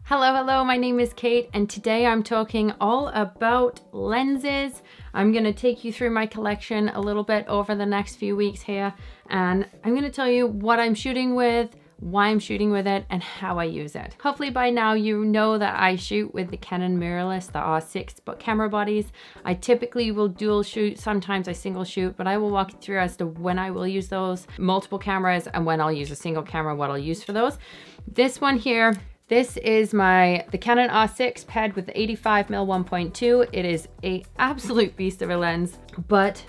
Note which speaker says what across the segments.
Speaker 1: Hello, my name is Kate, and today I'm talking all about lenses. I'm going to take you through my collection a little bit over the next few weeks here, and I'm going to tell you what I'm shooting with, why I'm shooting with it, and how I use it. Hopefully by now you know that I shoot with the Canon mirrorless, the R6 camera bodies. I typically will dual shoot, sometimes I single shoot, but I will walk you through as to when I will use those multiple cameras and when I'll use a single camera, what I'll use for those. This one here, this is the Canon R6 paired with the 85mm 1.2. It is an absolute beast of a lens, but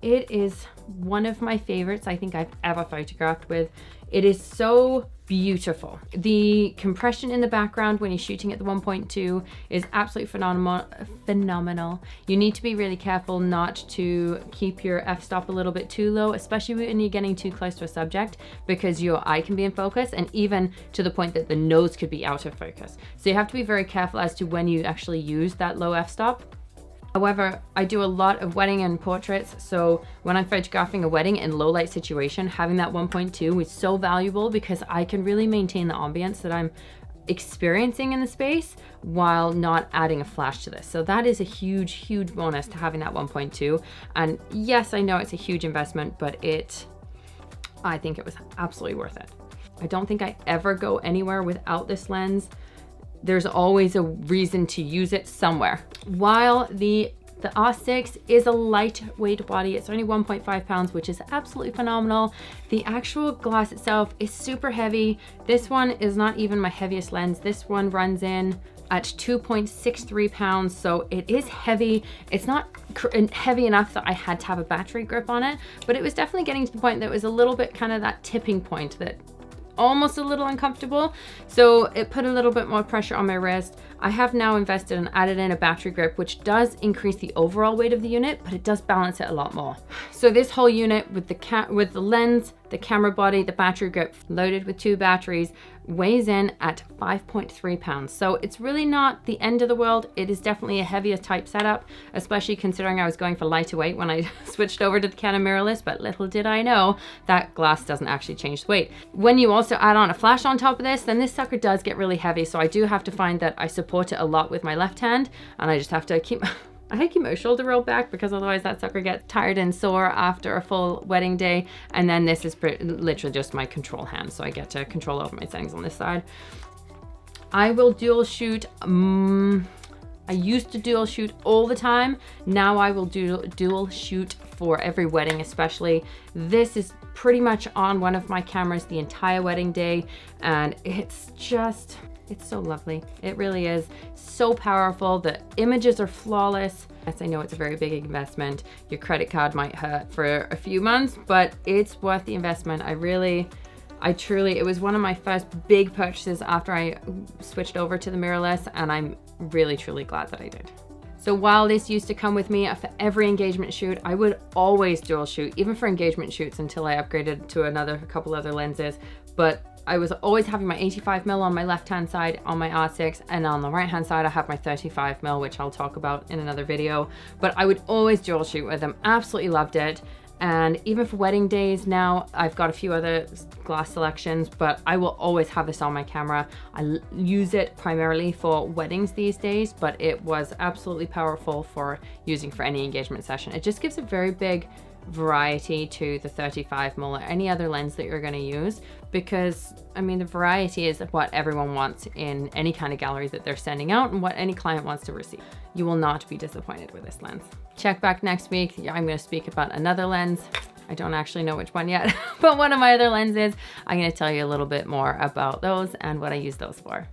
Speaker 1: it is one of my favorites I think I've ever photographed with. It is so beautiful. The compression in the background when you're shooting at the 1.2 is absolutely phenomenal. You need to be really careful not to keep your f-stop a little bit too low, especially when you're getting too close to a subject, because your eye can be in focus, and even to the point that the nose could be out of focus. So you have to be very careful as to when you actually use that low f-stop. However, I do a lot of wedding and portraits, so when I'm photographing a wedding in low light situation, having that 1.2 is so valuable because I can really maintain the ambience that I'm experiencing in the space while not adding a flash to this. So that is a huge bonus to having that 1.2. And yes, I know it's a huge investment, but I think it was absolutely worth it. I don't think I ever go anywhere without this lens. There's always a reason to use it somewhere. While the R6 is a lightweight body, it's only 1.5 pounds, which is absolutely phenomenal. The actual glass itself is super heavy. This one is not even my heaviest lens. This one runs in at 2.63 pounds, so it is heavy. It's not heavy enough that I had to have a battery grip on it, but it was definitely getting to the point that it was a little bit kind of that tipping point that almost a little uncomfortable. So it put a little bit more pressure on my wrist. I have now invested and added in a battery grip, which does increase the overall weight of the unit, but it does balance it a lot more. So this whole unit with the lens, the camera body, the battery grip loaded with 2 batteries weighs in at 5.3 pounds. So it's really not the end of the world. It is definitely a heavier type setup, especially considering I was going for lighter weight when I switched over to the Canon mirrorless, but little did I know that glass doesn't actually change the weight. When you also add on a flash on top of this, then this sucker does get really heavy. So I do have to find that I support it a lot with my left hand, and I just have to keep my shoulder rolled back, because otherwise that sucker gets tired and sore after a full wedding day. And then this is literally just my control hand, so I get to control over my settings on this side. I will dual shoot. I used to dual shoot all the time. Now I will dual shoot for every wedding, especially. This is pretty much on one of my cameras the entire wedding day, and it's so lovely. It really is so powerful. The images are flawless. Yes, I know it's a very big investment. Your credit card might hurt for a few months, but it's worth the investment. It was one of my first big purchases after I switched over to the mirrorless, and I'm really, truly glad that I did. So while this used to come with me for every engagement shoot, I would always dual shoot, even for engagement shoots, until I upgraded to a couple other lenses. But I was always having my 85mm on my left-hand side on my R6, and on the right-hand side I have my 35mm, which I'll talk about in another video. But I would always dual shoot with them. Absolutely loved it. And even for wedding days now, I've got a few other glass selections, but I will always have this on my camera. I use it primarily for weddings these days, but it was absolutely powerful for using for any engagement session. It just gives a very big variety to the 35mm or any other lens that you're going to use, because I mean the variety is what everyone wants in any kind of gallery that they're sending out and what any client wants to receive. You will not be disappointed with this lens. Check back next week. I'm going to speak about another lens. I don't actually know which one yet, but one of my other lenses. I'm going to tell you a little bit more about those and what I use those for.